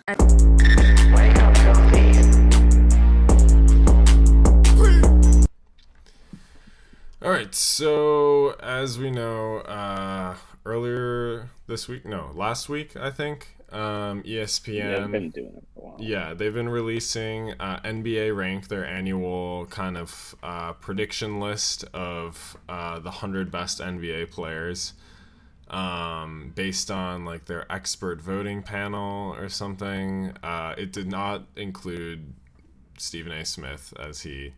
Wake up, filthy. All right, so as we know, last week, I think, ESPN. Yeah, they've been doing it for a while. Yeah, they've been releasing NBArank, their annual kind of prediction list of the 100 best NBA players, based on like their expert voting panel or something. It did not include Stephen A. Smith, as he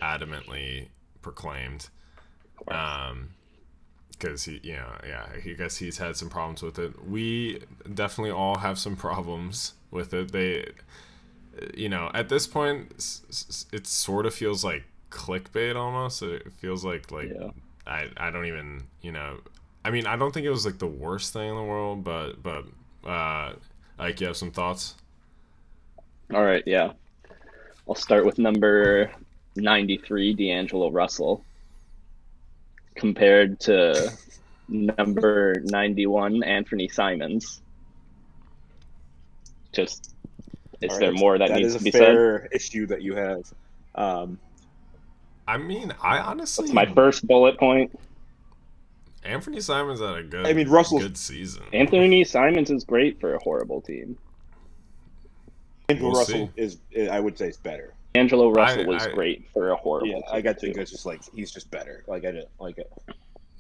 adamantly proclaimed, because I guess he's had some problems with it. We definitely all have some problems with it. They, at this point, it sort of feels like clickbait almost. It feels like Yeah. I don't even, I mean, I don't think it was like the worst thing in the world, but like, you have some thoughts? All right, yeah. I'll start with number 93, D'Angelo Russell, compared to number 91, Anthony Simons. Just, is there more that needs to be said? That is a fair issue that you have. I mean, I honestly... That's my first bullet point. Anthony Simons had a good, good season. Anthony Simons is great for a horrible team. Russell is, I would say, is better. Angelo Russell was great for a horrible team. I think it's just like he's just better. Like, I didn't like it.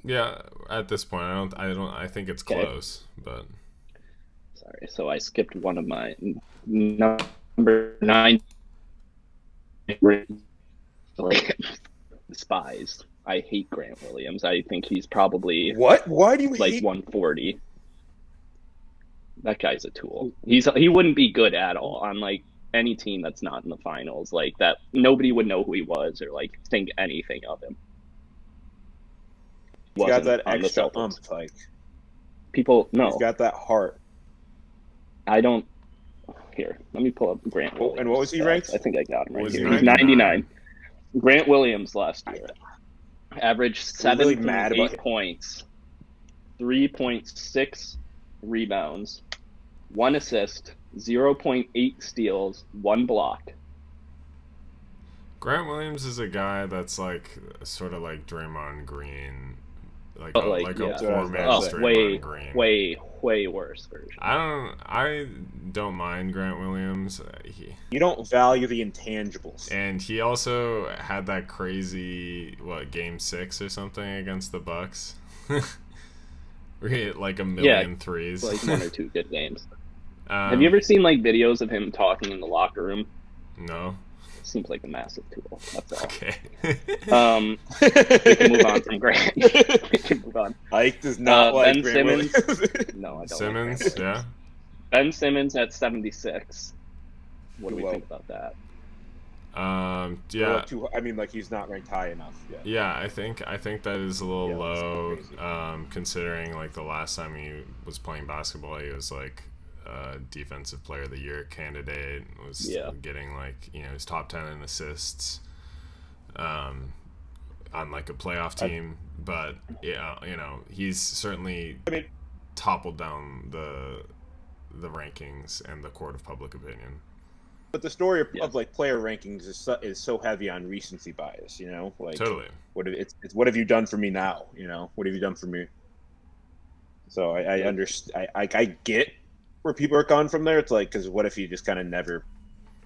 Yeah, at this point, I think it's close, but sorry. So I skipped one of my number 9. Like, despised. I hate Grant Williams. I think he's probably what? Why do you like 140? That guy's a tool. He wouldn't be good at all on like any team that's not in the finals. Like that, nobody would know who he was or like think anything of him. He's got that extra like people. No, he's got that heart. I don't. Here, let me pull up Grant Williams. And what was he ranked? I think I got him right here. 99? He's 99. Grant Williams last year averaged 7.8 points, 3.6 rebounds, 1 assist, 0.8 steals, 1 block. Grant Williams is a guy that's like sort of like Draymond Green, a poor man's Draymond Green. Way worse version. I don't mind Grant Williams. You don't value the intangibles. And he also had that crazy game 6 or something against the Bucks. Where he hit like a million threes. Like 1 or 2 good games. Have you ever seen like videos of him talking in the locker room? No. Seems like a massive tool. That's all. Okay. We can move on from Grant. We can move on. Ike does not like Ben Grant Simmons. Williams. No, I don't. Simmons, like yeah. Ben Simmons at 76. What do we think about that? Yeah. I mean, like he's not ranked high enough yet. Yeah, I think that is a little low, crazy. considering like the last time he was playing basketball, he was like defensive player of the year candidate, was getting like his top 10 in assists on like a playoff team, but he's certainly toppled down the rankings and the court of public opinion. But the story of like player rankings is so heavy on recency bias, like totally. What have you done for me now? What have you done for me? So I understand. I get where people are coming from there. It's like, because what if he just kind of never?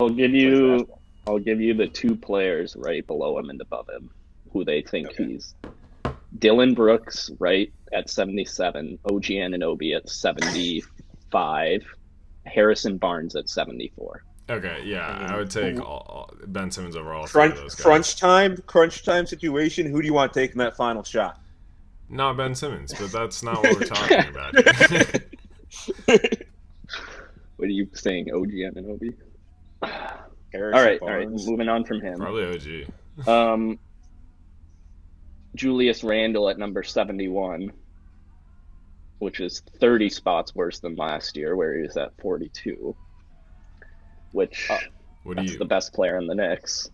I'll give you the 2 players right below him and above him who they think he's. Dylan Brooks right at 77, OG Anunoby at 75, Harrison Barnes at 74. Okay, yeah, I would take Ben Simmons over all crunch, three of those guys. Crunch time situation. Who do you want taking that final shot? Not Ben Simmons, but that's not what we're talking about. What are you saying, OG Anunoby? Harrison all right, moving on from him. Probably OG. Julius Randle at number 71, which is 30 spots worse than last year, where he was at 42. Which that's the best player in the Knicks,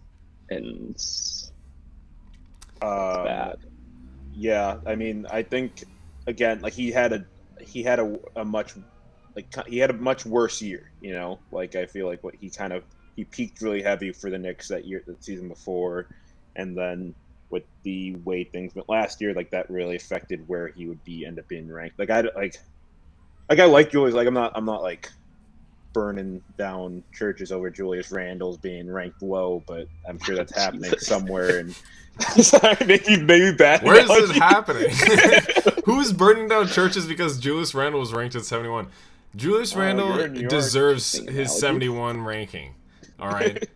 and it's bad. Yeah, I mean, I think again, like he had a much like he had a much worse year. You know, like I feel like he peaked really heavy for the Knicks the season before, and then with the way things went last year, like that really affected where he would end up being ranked. I like Julius. Like I'm not like burning down churches over Julius Randle's being ranked low, but I'm sure that's happening somewhere. And maybe bad. Where is it happening? Who's burning down churches because Julius Randle was ranked at 71? Julius Randle deserves his 71 ranking. All right,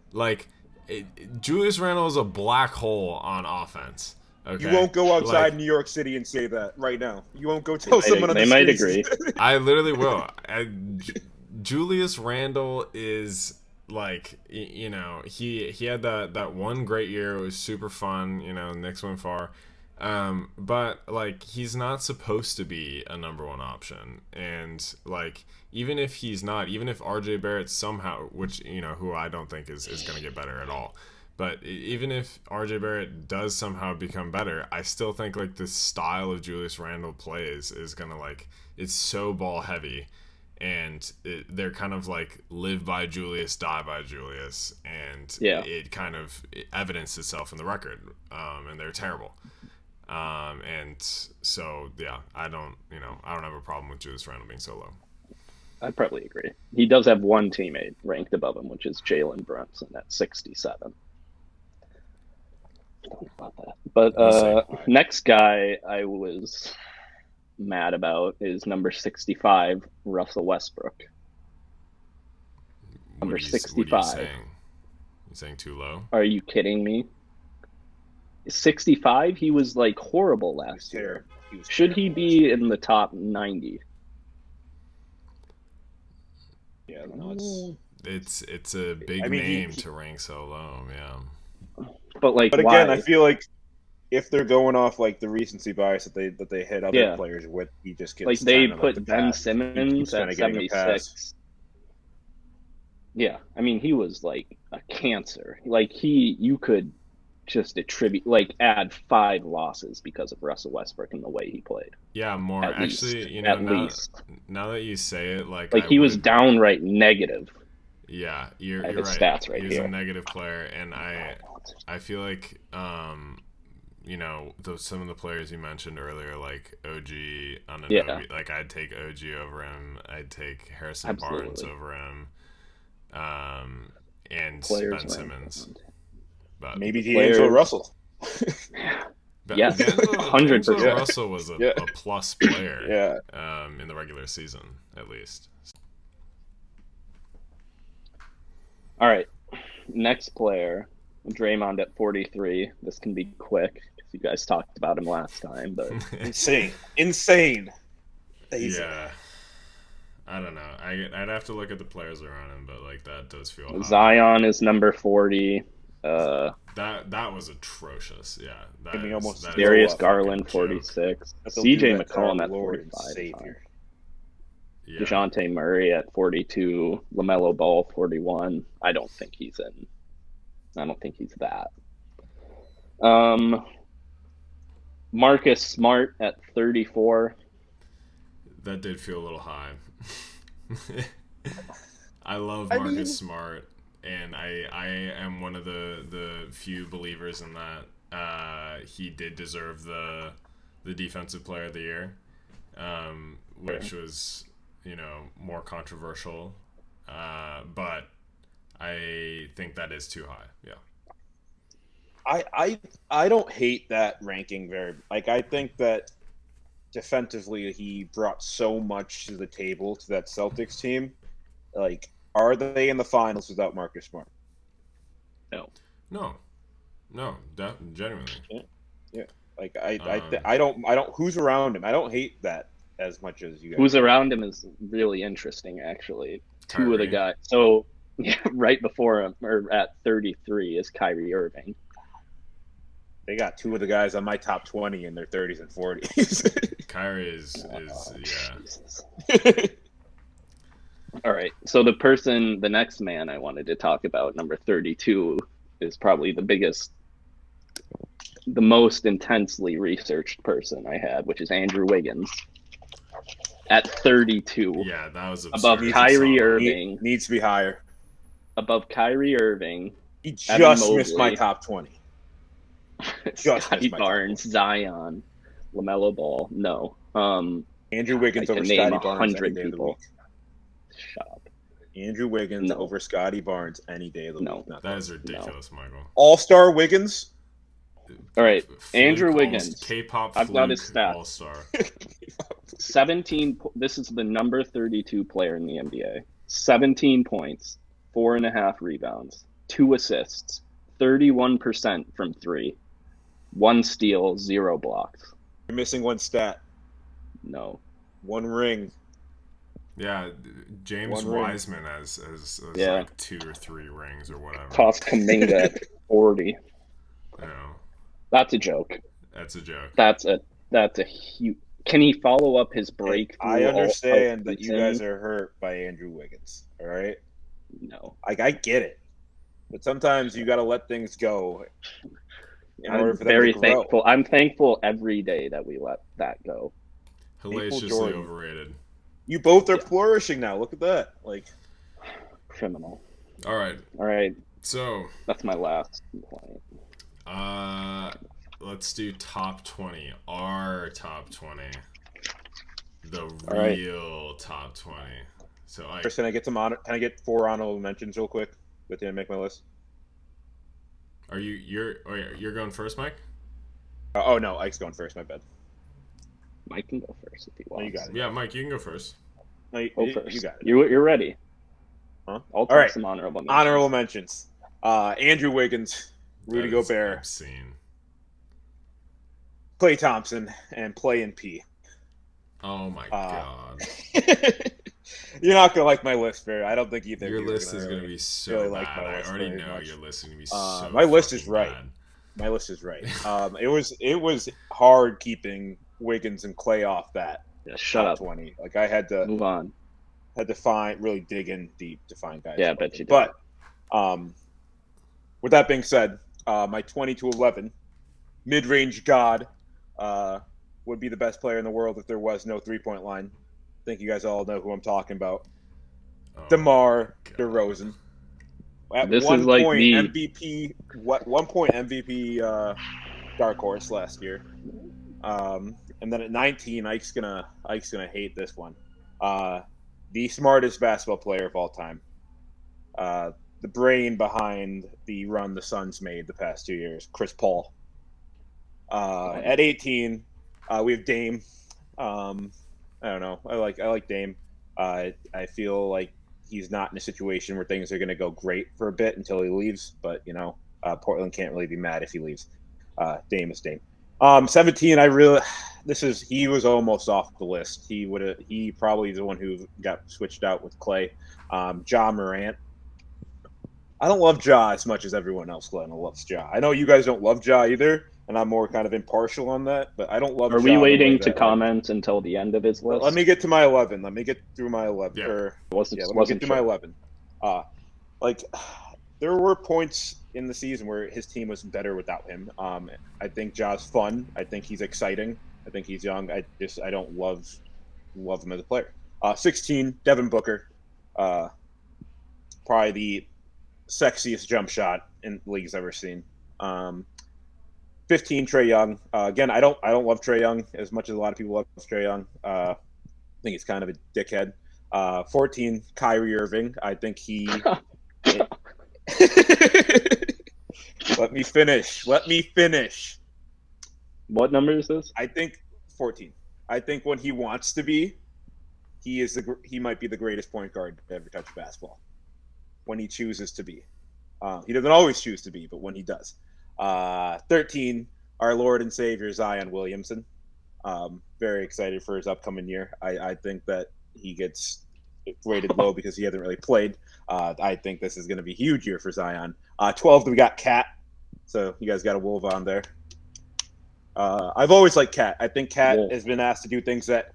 Julius Randle is a black hole on offense. Okay? You won't go outside New York City and say that right now. You won't go tell someone on the streets. They might agree. I literally will. Julius Randle is he had that one great year. It was super fun. Knicks went far. But he's not supposed to be a number one option. And even if he's not, even if RJ Barrett somehow, which, who I don't think is going to get better at all. But even if RJ Barrett does somehow become better, I still think the style of Julius Randle plays is going to it's so ball heavy. And they're kind of live by Julius, die by Julius, and it kind of evidenced itself in the record. And they're terrible. And so I don't have a problem with Julius Randle being so low. I'd probably agree. He does have one teammate ranked above him, which is Jalen Brunson at 67. About that. But next guy I was mad about is number 65, Russell Westbrook. Number 65. What are you saying? You saying too low? Are you kidding me? 65? He was horrible last year. Should he be in the top 90? Yeah, no, it's a big name to rank so low, yeah. But again, why? I feel if they're going off the recency bias that they hit other players with, he just gets they put Ben Simmons at 76. Yeah, I mean he was a cancer. You could just attribute add 5 losses because of Russell Westbrook and the way he played. Yeah, more at actually. least. Now that you say it, he was downright negative. Yeah, you're right. Stats right He's here. a negative player, and I feel some of the players you mentioned earlier, OG Anunoby, I'd take OG over him. I'd take Harrison Barnes over him, and Ben Simmons. But maybe D'Angelo Russell. Yes, 100%. Russell was a plus player. In the regular season, at least. All right, next player, Draymond at 43. This can be quick because you guys talked about him last time, but insane. Yeah, I don't know. I'd have to look at the players around him, but that does feel high. Zion is number 40. That was atrocious. Yeah, Darius Garland 46. CJ McCollum at 45. Yeah. DeJounte Murray at 42, LaMelo Ball 41. I don't think he's that. Marcus Smart at 34. That did feel a little high. I love Marcus Smart, and I am one of the few believers in that. He did deserve the Defensive Player of the Year, which was more controversial, but I think that is too high. Yeah, I don't hate that ranking very. I think that defensively he brought so much to the table to that Celtics team. Are they in the finals without Marcus Smart? No, genuinely. Yeah. I don't. Who's around him? I don't hate that as much as you guys. Who's around him is really interesting, actually. Kyrie. 2 of the guys. So, right before him, or at 33, is Kyrie Irving. They got 2 of the guys on my top 20 in their 30s and 40s. Kyrie is yeah. All right. So the next man I wanted to talk about, number 32, is probably the most intensely researched person I had, which is Andrew Wiggins. at 32. Yeah, that was above absurd. Kyrie Irving. Needs to be higher. Above Kyrie Irving. He Evan just missed my Mobley. top 20. Scotty Barnes, Zion, LaMelo Ball. No. Andrew Wiggins I over can name Scotty Barnes any 100 day of the people. week. Shut up. Andrew Wiggins No. over Scotty Barnes any day of the No. week. Not That is ridiculous, Michael. All-Star Wiggins. All right, Fluke Andrew Wiggins. K-pop I've got his Fluke stats. All-Star. 17. This is the number 32 player in the NBA. 17 points, 4.5 rebounds, 2 assists, 31% from 3, 1 steal, 0 blocks. You're missing one stat. No. 1 ring. Yeah, James One ring. Wiseman has Yeah. like 2 or 3 rings or whatever. Toss Kuminga at 40. You know, That's a joke. that's a joke. That's a huge. Can he follow up his breakthrough? I understand all that you season? guys are hurt by Andrew Wiggins. All right, No. like I get it, but sometimes you got to let things go in order I'm for them very to grow. thankful. I'm thankful every day that we let that go. Hellaciously Jordan. overrated. You both are Yeah. flourishing now. Look at that. Like, Criminal. All right, All right, so that's my last complaint. let's do top 20. Our top 20. The All right. real top 20. So like, first, can I get some honor? Can I get 4 honorable mentions real quick? But then make my list. you're going first, Mike? Oh no, Ike's going first. My bad. Mike can go first if he No, wants. you got it. Yeah, Mike, you can go first. No, you, Go you- first. you got it. You're ready. Huh? I'll talk All right. some honorable mentions. Honorable mentions. Andrew Wiggins, Rudy That is Gobert, obscene. Klay Thompson, and Play in P. Oh my Uh, god. You're not gonna like my list, Barry. I don't think either. Your of you are list is really- going to be so really bad. like my I list already very know much. your list is going to be so my list is fucking right. bad. My list is right. It was hard keeping Wiggins and Clay off that Yeah, shut top up. 20. Like I had to Move on. really dig in deep to find guys. Yeah, I bet you did. But with that being said, my 20 to 11 mid-range god would be the best player in the world if there was no 3-point line. I think you guys all know who I'm talking about. Oh DeMar God. DeRozan. At This one is like point the- MVP. One point MVP dark horse last year. And then at 19, Ike's gonna hate this one. The smartest basketball player of all time. The brain behind the run the Suns made the past 2 years, Chris Paul. At 18, we have Dame. I don't know. I like Dame. I feel like he's not in a situation where things are going to go great for a bit until he leaves. But Portland can't really be mad if he leaves. Dame is Dame. 17. He was almost off the list. He probably is the one who got switched out with Clay. Ja Morant. I don't love Ja as much as everyone else loves Ja. I know you guys don't love Ja either, and I'm more kind of impartial on that. But I don't love. Are Ja we the way waiting that, to comment until the end of his list? Let me get to my 11. Let me get through my 11. Yeah. Let me Wasn't get to my sure. 11. There were points in the season where his team was better without him. I think Ja's fun. I think he's exciting. I think he's young. I don't love him as a player. 16, Devin Booker. Probably the sexiest jump shot in the league's ever seen. 15, Trey Young. Again, I don't love Trey Young as much as a lot of people love Trey Young. I think he's kind of a dickhead. 14, Kyrie Irving. I think he. Let me finish. What number is this? I think 14. I think when he wants to be, he might be the greatest point guard to ever touch basketball. When he chooses to be, he doesn't always choose to be, but when he does. 13, our Lord and Savior Zion Williamson. Very excited for his upcoming year. I think that he gets rated low because he hasn't really played. I think this is going to be a huge year for Zion. 12, we got Cat. So you guys got a Wolf on there. I've always liked Cat. I think Cat has been asked to do things that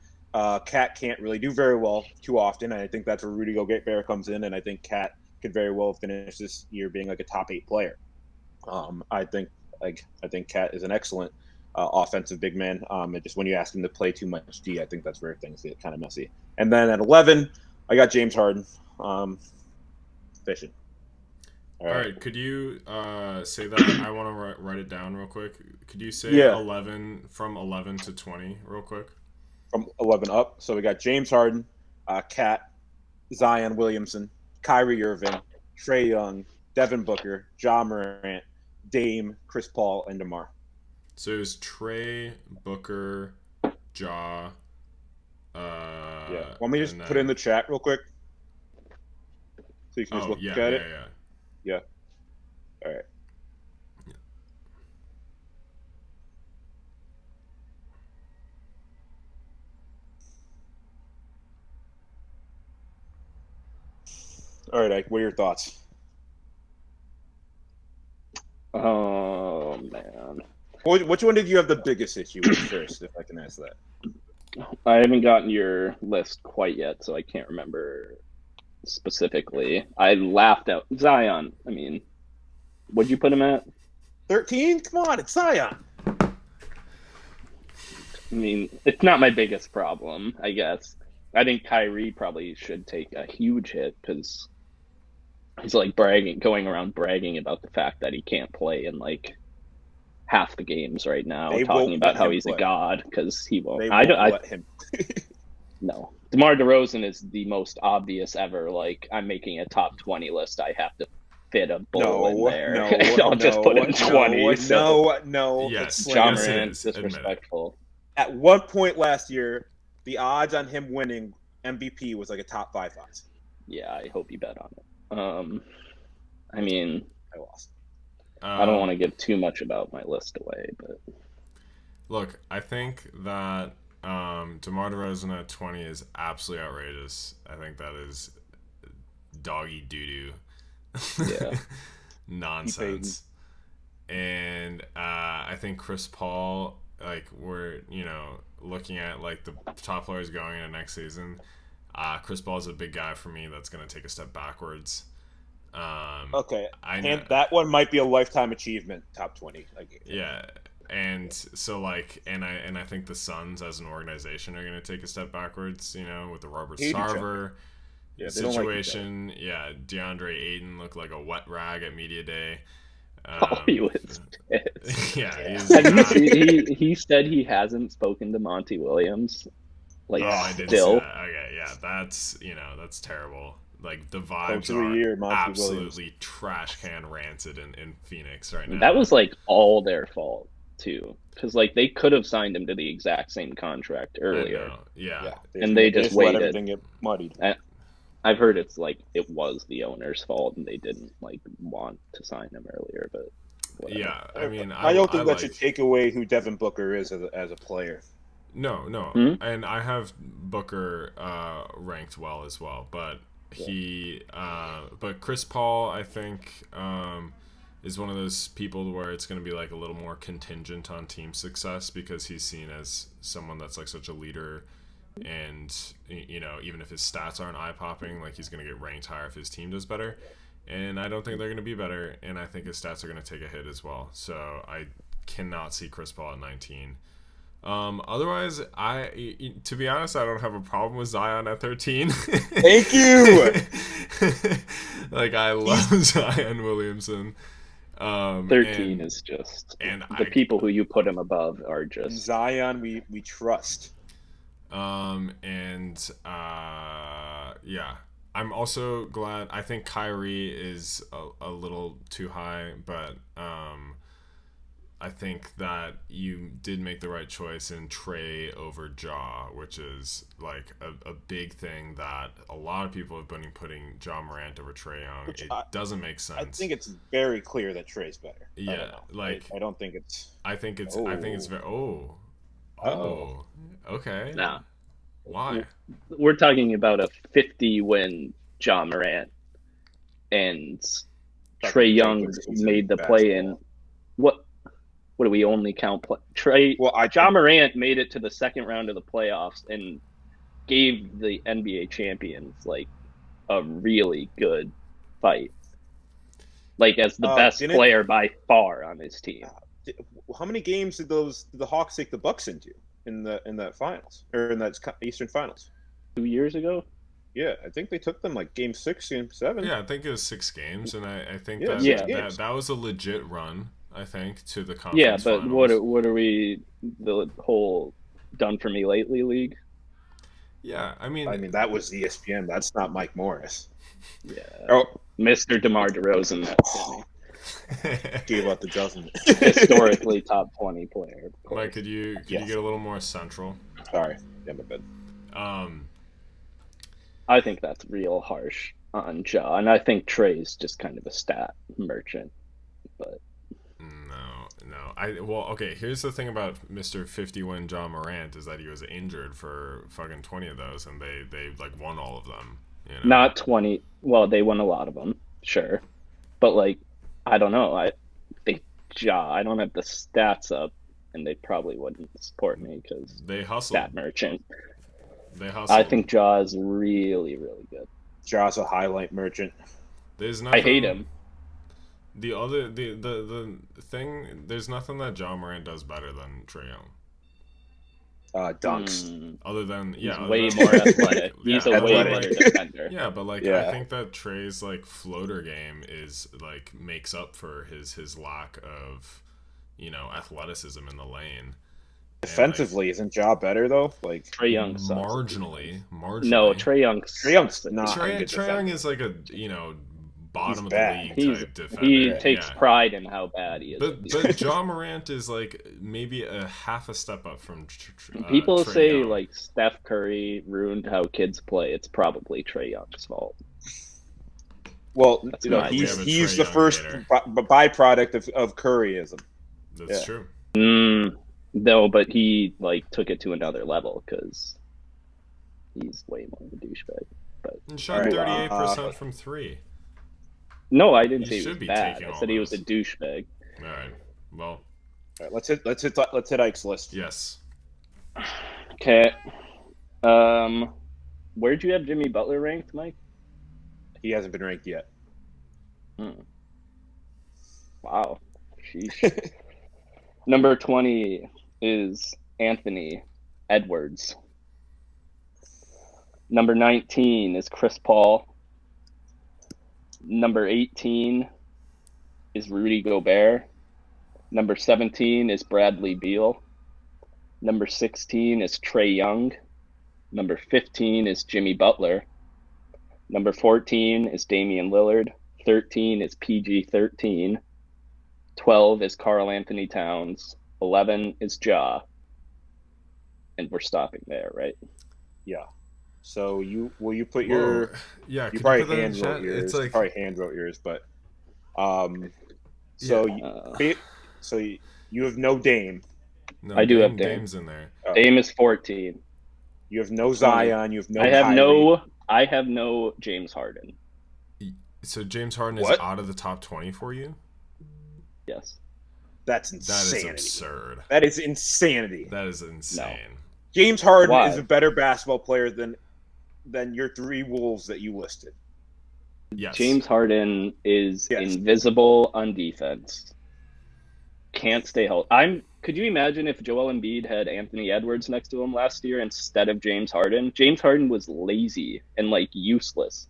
Cat can't really do very well too often. And I think that's where Rudy Gobert comes in. And I think Cat could very well finish this year being like a top 8 player. I think Cat is an excellent offensive big man. And just when you ask him to play too much D, I think that's where things get kind of messy. And then at 11, I got James Harden. Fishing. All right. Could you say that? I want to write it down real quick. Could you say 11 from 11 to 20 real quick? From 11 up. So we got James Harden, Kat, Zion Williamson, Kyrie Irving, Trey Young, Devin Booker, Ja Morant, Dame, Chris Paul, and DeMar. So it was Trey, Booker, Ja. Want me to just put it in the chat real quick? So you can just look at it? Yeah. All right. All right, Ike, what are your thoughts? Oh, man. Which one did you have the biggest issue with first, if I can ask that? I haven't gotten your list quite yet, so I can't remember specifically. I laughed out Zion. I mean, what'd you put him at? 13? Come on, it's Zion. I mean, it's not my biggest problem, I guess. I think Kyrie probably should take a huge hit because he's like going around bragging about the fact that he can't play in like half the games right now, talking about how he's a god because he won't. I don't let him. No, DeMar DeRozan is the most obvious ever. Like, I'm making a top 20 list. I have to fit a bull in there. I'll just put him 20. No. Yes, Ja Morant's disrespectful. At one point last year, the odds on him winning MVP was like a top 5 odds. Yeah, I hope you bet on it. I mean, I lost. I don't want to give too much about my list away, but look, I think that DeMar DeRozan at 20 is absolutely outrageous. I think that is doggy doo-doo. Yeah. Nonsense. And I think Chris Paul, like, we're, looking at like the top players going into next season. Chris Paul is a big guy for me that's going to take a step backwards. Okay, and that one might be a lifetime achievement, top 20. Yeah, and so like, and I think the Suns as an organization are going to take a step backwards. With the Robert Sarver situation. DeAndre Ayton looked like a wet rag at media day. He was pissed. Yeah, he said he hasn't spoken to Monty Williams. Like, I did still. Okay, yeah, that's that's terrible. Like, the vibes are absolutely trash can rancid in Phoenix right now. That was like all their fault too, because like they could have signed him to the exact same contract earlier. And they just waited. Let everything get muddied. I've heard it's like it was the owner's fault and they didn't like want to sign him earlier, but whatever. Yeah, I mean, I don't think that should take away who Devin Booker is as a player. No, and I have Booker ranked well as well, but but Chris Paul, I think, is one of those people where it's going to be like a little more contingent on team success because he's seen as someone that's like such a leader. And, even if his stats aren't eye-popping, like, he's going to get ranked higher if his team does better. And I don't think they're going to be better, and I think his stats are going to take a hit as well. So I cannot see Chris Paul at 19. Otherwise, to be honest, I don't have a problem with Zion at 13. Thank you! Like, I love Zion Williamson. 13 is just... And the people who you put him above are just... Zion, we trust. I'm also glad. I think Kyrie is a little too high, but I think that you did make the right choice in Trey over Ja, which is like a big thing that a lot of people have been putting Ja Morant over Trey Young. Doesn't make sense. I think it's very clear that Trey's better. Yeah, I don't think it's. I think it's very. Okay. Nah. Why? We're talking about a 50-win Ja Morant, and Trey Young made the play-in. What do we only count? Ja Morant made it to the second round of the playoffs and gave the NBA champions like a really good fight, like as the best player by far on his team. how many games did the Hawks take the Bucks into in that finals or in that Eastern Finals? 2 years ago. Yeah, I think they took them like game 6, game 7. Yeah, I think it was 6 games, and I think that was a legit run. I think to the conference. Yeah, but finals. what are we, the whole done for me lately league? Yeah, I mean that was ESPN. That's not Mike Morris. Yeah. Oh, Mr. DeMar DeRozan. Gave out the dozen. Historically top 20 player. Mike, could you get a little more central? Sorry, yeah, my bad. I think that's real harsh on Ja, and I think Trey's just kind of a stat merchant. But no. Okay, here's the thing about Mr. 50-win Ja Morant is that he was injured for fucking 20 of those, and they like won all of them. You know? Not 20. Well, they won a lot of them, sure. But like, I don't know. I think Ja. I don't have the stats up, and they probably wouldn't support me because they hustle. Stat merchant. They hustle. I think Ja is really, really good. Ja's a highlight merchant. I hate him. The thing, there's nothing that Ja Morant does better than Trey Young. Dunks. Other than He's way more athletic. He's a way better defender. Yeah, but I think that Trey's like floater game is like makes up for his lack of, athleticism in the lane. Defensively, isn't Ja better though? Like Trey Young sucks. Marginally. No, Trey Young's not. Trey Young is like a bottom of the league type defender. He takes pride in how bad he is. But Ja Morant is like maybe a half a step up from. People Trey say Young. like Steph Curry ruined how kids play. It's probably Trey Young's fault. Well, he's the first byproduct of Curryism. That's true. No, but he like took it to another level because he's way more of a douchebag. But and shot 38% from 3. No, I didn't say he should was be bad. taking I all said he was a those. douchebag. All right. Well. All right, let's hit Ike's list. Yes. Okay. Where'd you have Jimmy Butler ranked, Mike? He hasn't been ranked yet. Wow. Sheesh. Number 20 is Anthony Edwards. Number 19 is Chris Paul. Number 18 is Rudy Gobert. Number 17 is Bradley Beal. Number 16 is Trey Young. Number 15 is Jimmy Butler. Number 14 is Damian Lillard. 13 is PG-13. 12 is Karl Anthony Towns. 11 is Ja. And we're stopping there, right? Yeah. So you put your you probably hand wrote yours. It's like probably hand wrote yours, but so you have no Dame. No, I do have Dame. Dame's in there. Dame is 14. You have no Zion. You have no. I have no James Harden. So James Harden is out of the top 20 for you? Yes. That's insanity. That is absurd. That is insanity. That is insane. No. James Harden is a better basketball player than your 3 Wolves that you listed. Yes. James Harden is invisible on defense. Can't stay healthy. Could you imagine if Joel Embiid had Anthony Edwards next to him last year instead of James Harden? James Harden was lazy and like useless.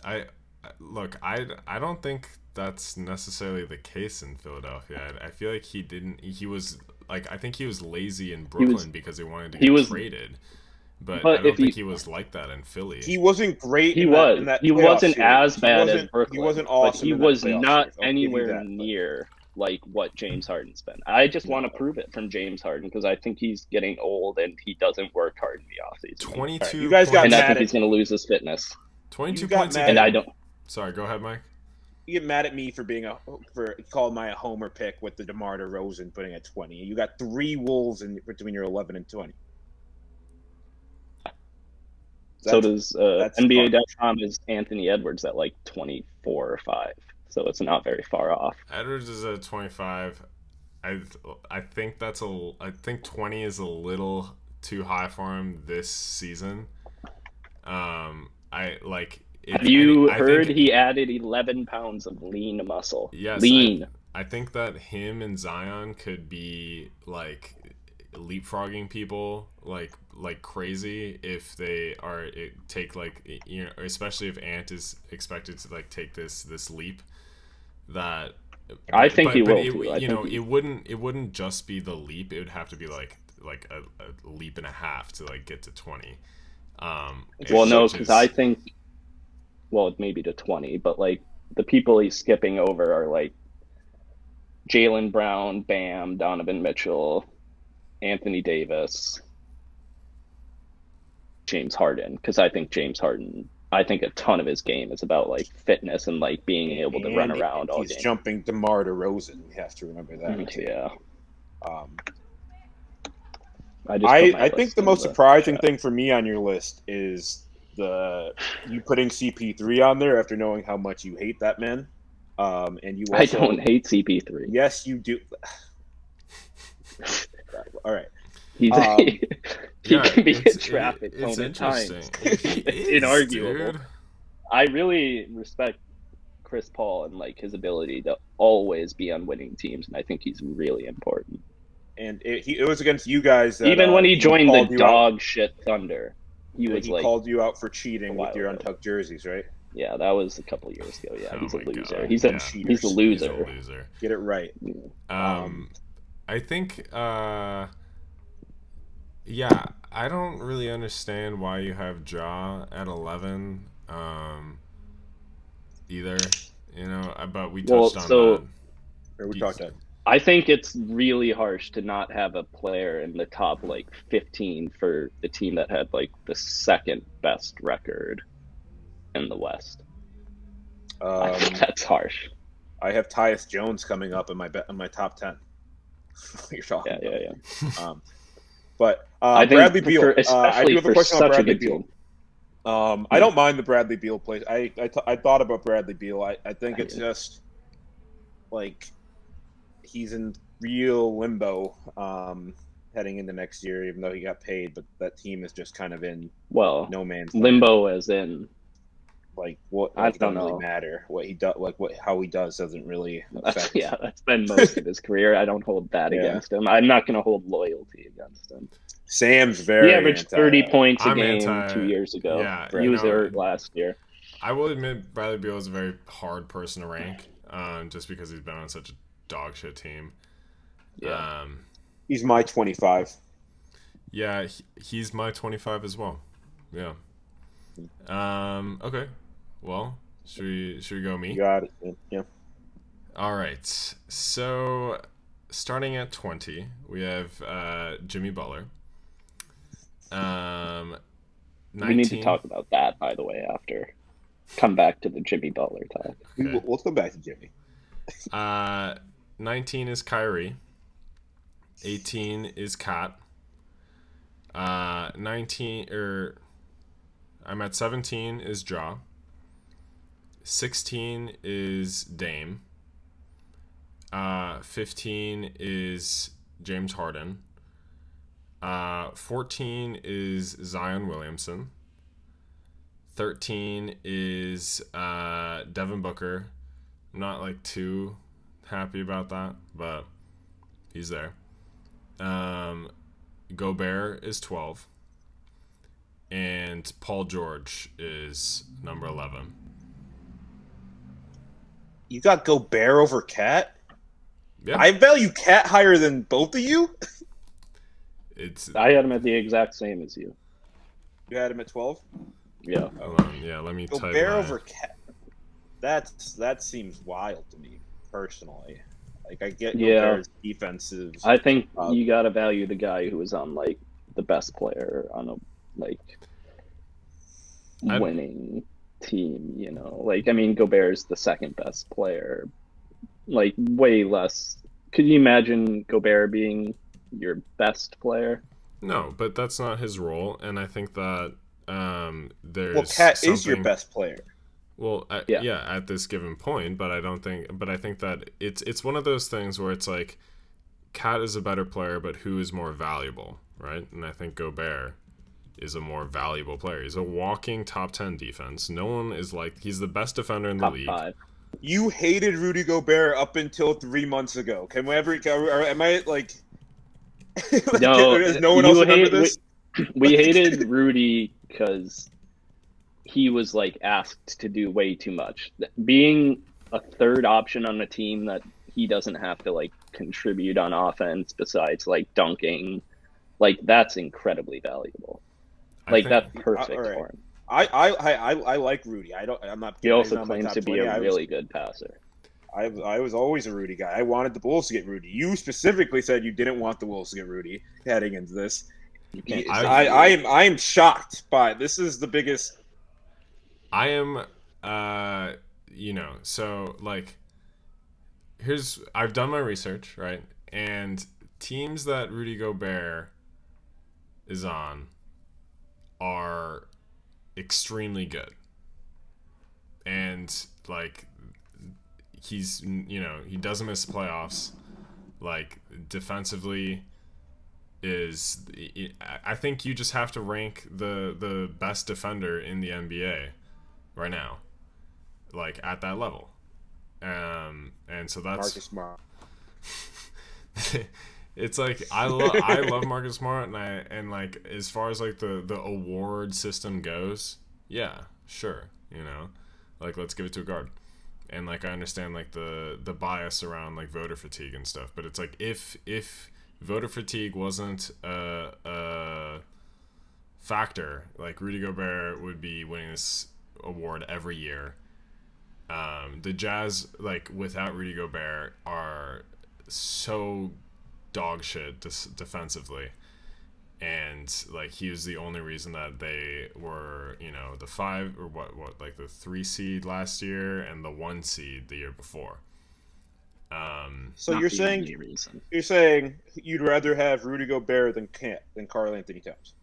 I don't think that's necessarily the case in Philadelphia. I feel like I think he was lazy in Brooklyn because he wanted to get traded. But I don't think he was like that in Philly. He wasn't great. He wasn't as bad as Brooklyn. He wasn't awesome. But he was not anywhere near like what James Harden's been. I just want to prove it from James Harden because I think he's getting old and he doesn't work hard in the offseason. 22. You guys got and mad I think he's going to lose his fitness. 22 points. And I don't. Sorry, go ahead, Mike. You get mad at me for calling my a homer pick with the DeMar DeRozan putting at 20. You got 3 Wolves between your 11 and 20. So does NBA.com is Anthony Edwards at like 24 or 5. So it's not very far off. Edwards is at 25. I think I think 20 is a little too high for him this season. Have you heard he added 11 pounds of lean muscle? Yes. Lean. I think that him and Zion could be like leapfrogging people like crazy if they take like, you know, especially if Ant is expected to like take this leap that I think he will it, too. you know, it wouldn't just be the leap. It would have to be like a leap and a half to like get to 20. Well, no, because I think, well, maybe to 20, but like the people he's skipping over are like Jaylen Brown, Bam, Donovan Mitchell, Anthony Davis, James Harden. Because I think a ton of his game is about like fitness and like being able to run around all game. He's jumping DeMar DeRozan. We have to remember that. Yeah. I think the most surprising thing for me on your list is you putting CP3 on there after knowing how much you hate that man. And you also, I don't hate CP3. Yes, you do. All right. He can be in traffic it's at times. It's inarguable. Dude. I really respect Chris Paul and like his ability to always be on winning teams, and I think he's really important. And it was against you guys. That, even when he joined the dog shit Thunder, he called you out for cheating with your untucked jerseys, right? Yeah, that was a couple years ago. Yeah, he's a loser. God. He's a loser. He's a loser. Get it right. I think. I don't really understand why you have Ja at 11. Either, you know, but we touched on that. Or we talked that. I think it's really harsh to not have a player in the top like 15 for the team that had like the second best record in the West. I think that's harsh. I have Tyus Jones coming up in my top 10. You're talking. Yeah. But I think Bradley Beal. I do have a question on Bradley Beal. I don't mind the Bradley Beal place. I thought about Bradley Beal. I think it's just like he's in real limbo heading into next year, even though he got paid. But that team is just kind of in no man's limbo, as in like what I don't know. Really matter what he does, like how he does doesn't really affect. That's been most of his career. I don't hold that against him. I'm not going to hold loyalty against him. Sam's very. He averaged 30 points a game 2 years ago. Yeah, he was hurt last year. I will admit Bradley Beal is a very hard person to rank, just because he's been on such a dog shit team. Yeah. He's my 25. Yeah, he's my 25 as well. Yeah. Okay. Well, should we go me? You got it. Yeah. All right. So, starting at 20, we have Jimmy Butler. 19... We need to talk about that, by the way, after. Come back to the Jimmy Butler talk. Okay. Let's go back to Jimmy. 19 is Kyrie. 18 is Kat. 17 is Ja. 16 is Dame. 15 is James Harden. 14 is Zion Williamson. 13 is Devin Booker. I'm not like too happy about that, but he's there. Gobert is 12. And Paul George is number 11. You got Gobert over Cat? Yeah. I value Cat higher than both of you. I had him at the exact same as you. You had him at 12? Yeah. Hold on. Yeah, let me type Gobert over Cat. That seems wild to me, personally. Like, I get Gobert's defensive. I think you got to value the guy who was on, like, the best player on a, like, winning team, you know? Like, I mean, Gobert's the second best player. Like, way less. Could you imagine Gobert being your best player? No, but that's not his role, and I think that there's Well, Cat is your best player. Well, yeah, at this given point, but I think that it's one of those things where it's like Cat is a better player, but who is more valuable, right? And I think Gobert is a more valuable player. He's a walking top 10 defense. No one is like, he's the best defender in the league. Top 5. You hated Rudy Gobert up until 3 months ago. Can we ever? Or am I like? No, Does no one else remember this? We hated Rudy because he was like asked to do way too much. Being a third option on a team that he doesn't have to like contribute on offense besides like dunking, like that's incredibly valuable. Like that's perfect for him. I like Rudy. I'm not. He also claims to be a really good passer. I was always a Rudy guy. I wanted the Bulls to get Rudy. You specifically said you didn't want the Bulls to get Rudy heading into this. I am shocked by it. This is the biggest. I am, so like, I've done my research, right? And teams that Rudy Gobert is on are extremely good. And like, he's, he doesn't miss the playoffs. Like, defensively I think you just have to rank the best defender in the NBA right now, like at that level. And so that's Marcus Smart. It's like I love Marcus Smart, and like as far as like the award system goes, yeah, sure, like let's give it to a guard. And like I understand like the bias around like voter fatigue and stuff, but it's like if voter fatigue wasn't a factor, like Rudy Gobert would be winning this award every year. The Jazz, like without Rudy Gobert, are so dog shit defensively, and like he was the only reason that they were the 5 or what like the 3 seed last year and the 1 seed the year before. So you're saying you'd rather have Rudy Gobert than Karl Anthony Towns?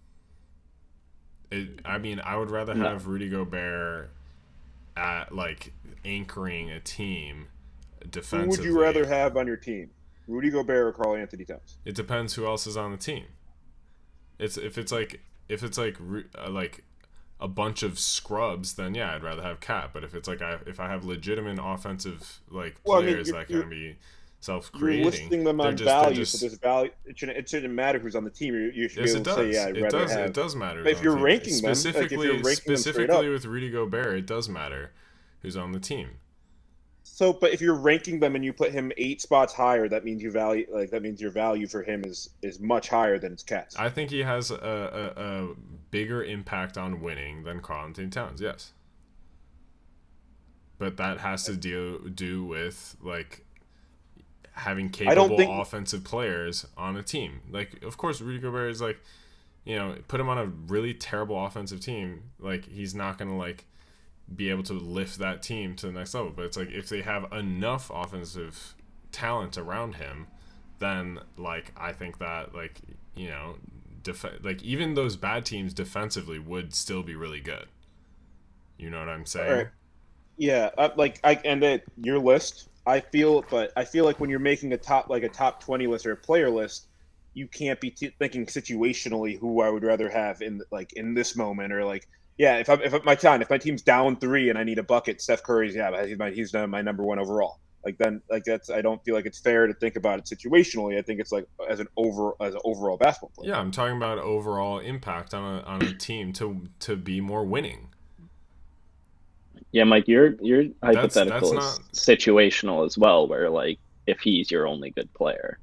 I would rather have Rudy Gobert at like anchoring a team defensively. Who would you rather have on your team, Rudy Gobert or Karl Anthony Towns? It depends who else is on the team. If it's like a bunch of scrubs, then yeah, I'd rather have Cat. But if it's like if I have legitimate offensive like players that can be self-creating, you're listing them on value. So there's value. It shouldn't matter who's on the team. You should be able to say, yeah, it does matter. But if you're ranking them, specifically with Rudy Gobert, it does matter who's on the team. So, but if you're ranking them and you put him 8 spots higher, that means your value for him is much higher than Cat's. I think he has a bigger impact on winning than Karl Anthony Towns. Yes, but that has to do with like having capable offensive players on a team. Like, of course, Rudy Gobert is like, put him on a really terrible offensive team, like he's not gonna like be able to lift that team to the next level. But it's like if they have enough offensive talent around him, then like I think that like like even those bad teams defensively would still be really good. You know what I'm saying? Right. Yeah, your list. I feel like when you're making a top 20 list or a player list, you can't be thinking situationally who I would rather have in this moment, or like, yeah, if my team's down 3 and I need a bucket, Steph Curry's he's my number 1 overall. Like then like that's I don't feel like it's fair to think about it situationally. I think it's like as an overall basketball player. Yeah, I'm talking about overall impact on a team to be more winning. Yeah, Mike, your hypothetical is situational as well, where like if he's your only good player.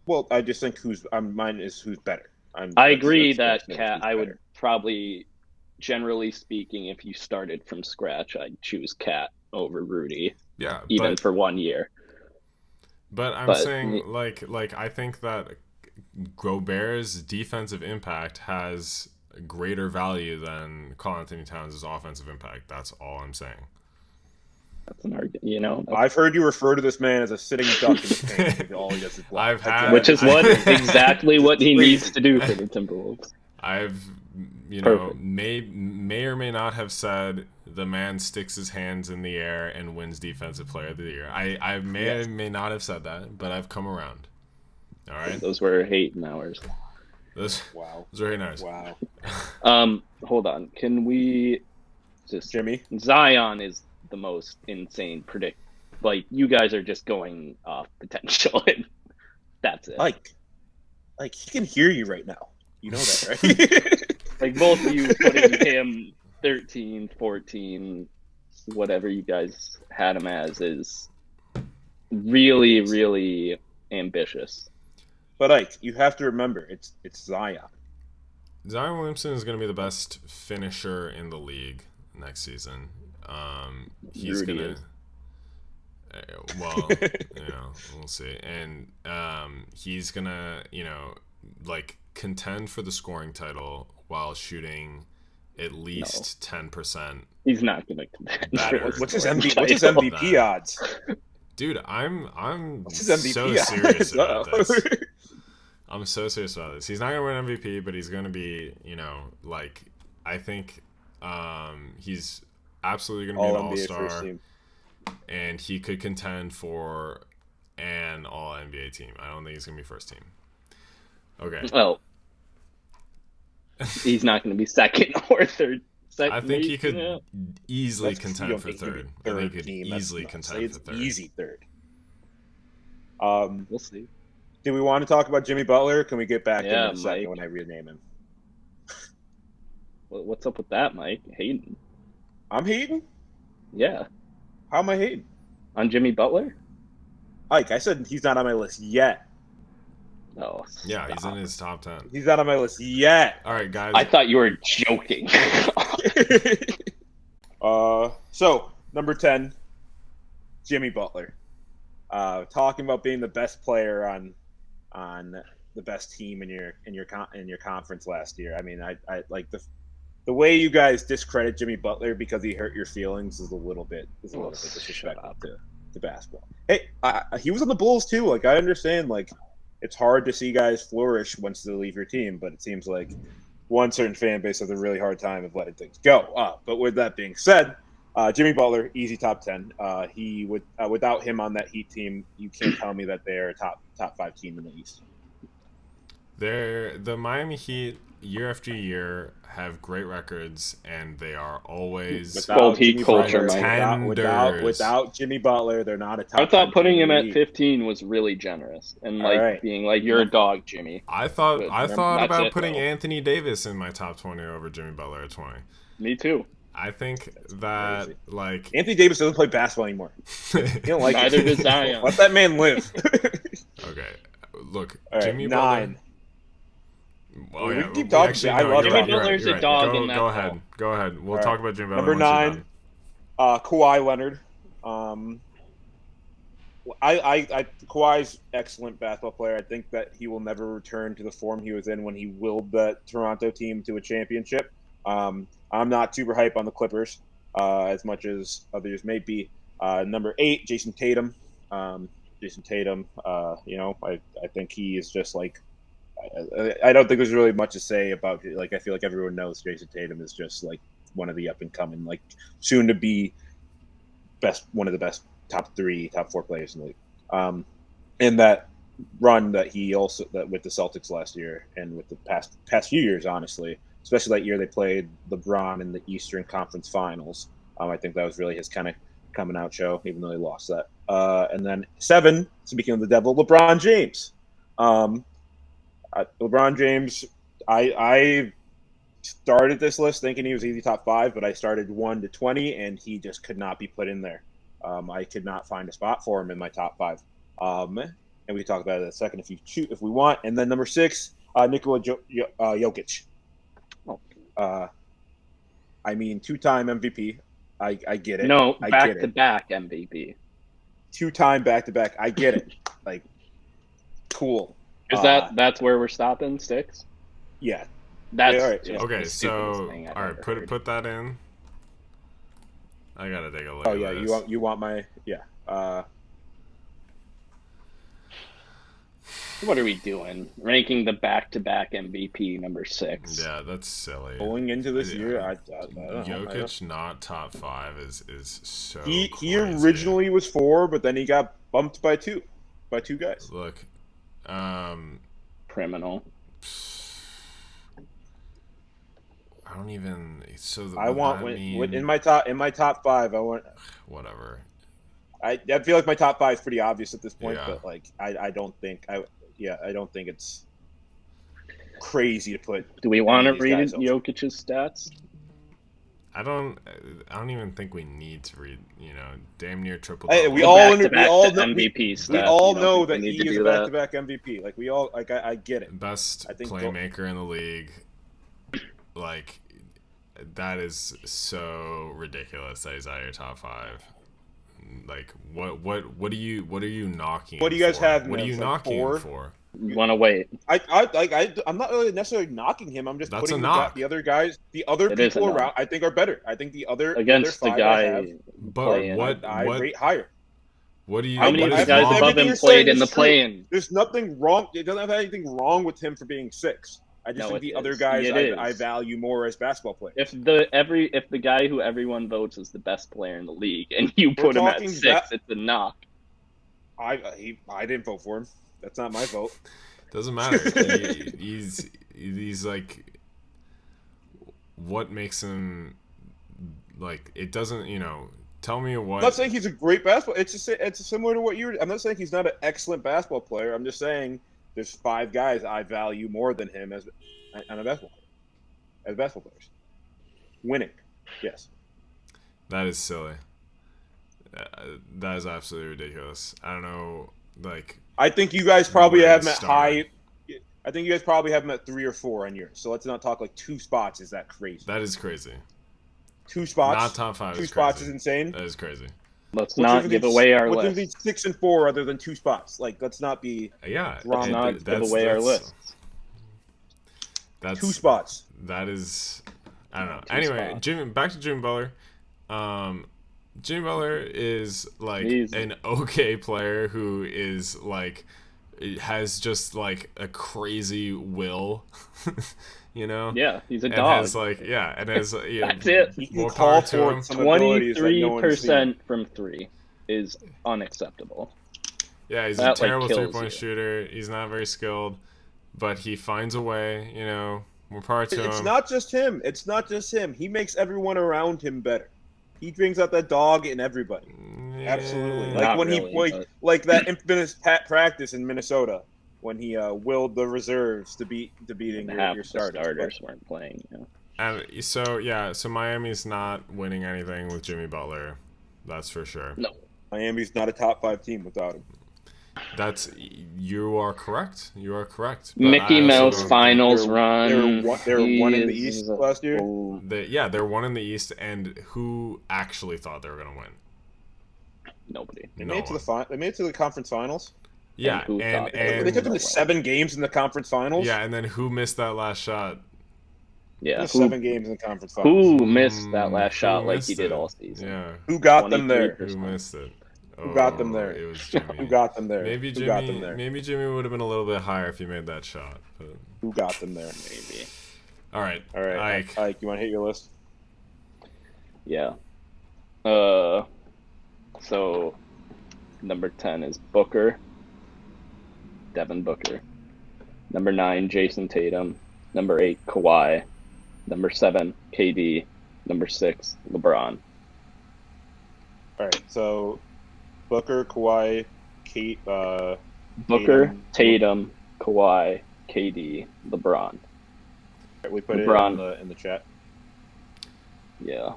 Well, I just think mine is who's better. I agree that Cat. I would probably, generally speaking, if you started from scratch, I'd choose Cat over Rudy. Yeah, even for 1 year. But I'm saying like I think that Gobert's defensive impact has greater value than Karl Anthony Towns' offensive impact. That's all I'm saying. That's an argument, I've heard you refer to this man as a sitting duck in the paint. All he does is block. Which is exactly what he needs to do for the Timberwolves. I've may or may not have said the man sticks his hands in the air and wins Defensive Player of the Year. I may not have said that, but I've come around. All right. Those were hating hours. Those were hating hours. Wow. Hold on. Can we just Jimmy? Zion is the most insane Like, you guys are just going off potential, and that's it. Like he can hear you right now. You know that, right? Like, both of you putting him 13, 14, whatever you guys had him as, is really, really ambitious. But Ike, you have to remember, it's Zion. Zion Williamson is going to be the best finisher in the league next season. He's going to... Well, we'll see. And he's going to, like, contend for the scoring title while shooting at least 10%. He's not going to contend. What's his MVP odds? Dude, I'm What's his MVP so odds? serious about this. I'm so serious about this. He's not going to win MVP, but he's going to be, like, I think he's absolutely going to be an all-star. And he could contend for an all-NBA team. I don't think he's going to be first team. Okay. Well, he's not going to be second or third. I think he could easily contend for third. I think he could easily contend for third. Easy third. We'll see. Do we want to talk about Jimmy Butler? Or can we get back in a second Mike. when I rename him? What's up with that, Mike? Hating? I'm hating? Yeah. How am I hating? On Jimmy Butler? Ike, I said he's not on my list yet. Oh, yeah, he's in his top 10. He's not on my list yet. All right, guys. I thought you were joking. So, number 10, Jimmy Butler. Talking about being the best player on the best team in your conference last year. I mean, I like the way you guys discredit Jimmy Butler because he hurt your feelings is a little bit disrespectful to basketball. Hey, he was on the Bulls too. Like, I understand. Like, it's hard to see guys flourish once they leave your team, but it seems like one certain fan base has a really hard time of letting things go. But with that being said, Jimmy Butler, easy top 10. He would without him on that Heat team, you can't tell me that they're a top 5 team in the East. The Miami Heat year after year have great records, and they are always without Heat culture. Without Jimmy Butler, they're not a top. I thought putting him at 15 was really generous, and being like, "You're a dog, Jimmy." I thought about putting Anthony Davis in my top 20 over Jimmy Butler at 20. Me too. I think that crazy. Anthony Davis doesn't play basketball anymore. You don't like Neither does Zion. Let that man live. Okay, look, right, Jimmy 9. Butler. Oh, yeah. We keep talking. Actually, I love Jimmy it. Butler's a dog in that. Go ahead. Go ahead. We'll talk about Jimmy Butler. Number 9, Kawhi Leonard. Kawhi's excellent basketball player. I think that he will never return to the form he was in when he willed that Toronto team to a championship. I'm not super hype on the Clippers as much as others may be. Number 8, Jason Tatum. I think he is just like. I don't think there's really much to say about it. Like, I feel like everyone knows Jason Tatum is just like one of the up and coming, like soon to be one of the best top 3, top 4 players in the league. In that run that with the Celtics last year and with the past few years, honestly, especially that year they played LeBron in the Eastern Conference Finals. I think that was really his kind of coming out show, even though they lost that. And then 7, speaking of the devil, LeBron James. LeBron James, I started this list thinking he was easy top 5, but I started 1 to 20, and he just could not be put in there. I could not find a spot for him in my top 5. And we can talk about it in a second if we want. And then number 6, Nikola Jokic. I mean, 2-time MVP. I get it. No, back-to-back MVP. 2-time back-to-back. I get it. Like, cool. Is that's where we're stopping? 6? Yeah. That's all right. Okay. So all right, put that in. I gotta take a look. Oh yeah, you want my What are we doing? Ranking the back-to-back MVP number 6. Yeah, that's silly. Going into this year, I don't know. Jokic not top 5 is so. He crazy. originally was 4, but then he got bumped by 2 guys. Look. Criminal. I don't even. So I want in my top five. I want whatever. I feel like my top five is pretty obvious at this point, Yeah. but like I don't think it's crazy to put. Do we want to any of these read guys over. Jokic's stats? I don't even think we need to read. Damn near triple. Hey, double. we all know MVP stats. we all You don't know think that we need he to is do a that? back-to-back MVP. Like we all like I get it. Best I think playmaker in the league. Like, that is so ridiculous that he's out of your top five. Like, what are you knocking? What do you guys for? have? What are you Like knocking 4? for? You want to wait? I'm not really necessarily knocking him. I'm just That's putting a knock. the other guys, the other It is a people knock. around. I think are better. I think the other Against the five I have, guy But playing. what I rate higher. what do you? How many what of the is guys wrong? above Everything him you're played saying in the is true. play-in? There's nothing wrong. It doesn't have anything wrong with him for being 6. I just No, think it the other is. guys It I is. value more as basketball players. If the guy who everyone votes is the best player in the league and you We're put him at talking 6, that- it's a knock. I didn't vote for him. That's not my vote. Doesn't matter. He's like, what makes him like? It doesn't. Tell me what. I'm not saying he's a great basketball. It's similar to what you were. I'm not saying he's not an excellent basketball player. I'm just saying there's 5 guys I value more than him as a basketball player. As basketball players, winning, yes. That is silly. That is absolutely ridiculous. I don't know. Like, I think you guys probably Where have to him at start. high. I think you guys probably have him at 3 or 4 on yours. So let's not talk like 2 spots. Is that crazy? that is crazy. 2 spots. Not top 5. 2 is spots crazy. is insane. That is crazy. Let's What's not the give difference- away our what's the list. difference 6 and 4 other than 2 spots? Like, let's not be Yeah. Let's Wrong. not give away our list. That's 2 spots. That is, I don't know. 2 Anyway, spots. back to Jimmy Butler. Jimmy Butler is like He's- an okay player who is like has just like a crazy will, Yeah, he's a and dog. has like and has That's it. He can more call power to for him. some abilities that no one's seen. 23% from 3 is unacceptable. Yeah, he's That, a terrible kills 3-point you. shooter. He's not very skilled, but he finds a way. More power to It's him. not just him. It's not just him. He makes everyone around him better. He brings out that dog in everybody. Absolutely. Yeah. Like Not when really, he but- like that infamous practice in Minnesota when he willed the reserves to beating Half your the starters. starters weren't playing. And so Miami's not winning anything with Jimmy Butler. That's for sure. No. Miami's not a top 5 team without him. You are correct. You are correct. But Mickey I also Mouse don't think- finals They run. were one in the He East is last year. a- They're one in the East, and who actually thought they were gonna win? Nobody. They No made it to one. They made it to the conference finals. Yeah, who thought they and were They took them no to way. 7 games in the conference finals. yeah, and then who missed that last shot? Yeah. 7 games in the conference finals. Who missed that last Who shot like missed he did it? all season? Yeah, Who got them there? 23%. who missed it? Who got them there? It was Jimmy. Who got them there? Maybe Who Jimmy. got them there? Maybe Jimmy would have been a little bit higher if he made that shot. But Who got them there? Maybe. all right, All right, Ike, you want to hit your list? Yeah. So number 10 is Booker. Devin Booker. Number 9, Jason Tatum. Number 8, Kawhi. Number 7, KD. Number 6, LeBron. All right, so Booker, Kawhi, Booker, Tatum, Kawhi, KD, LeBron. we put LeBron. it in the chat. Yeah.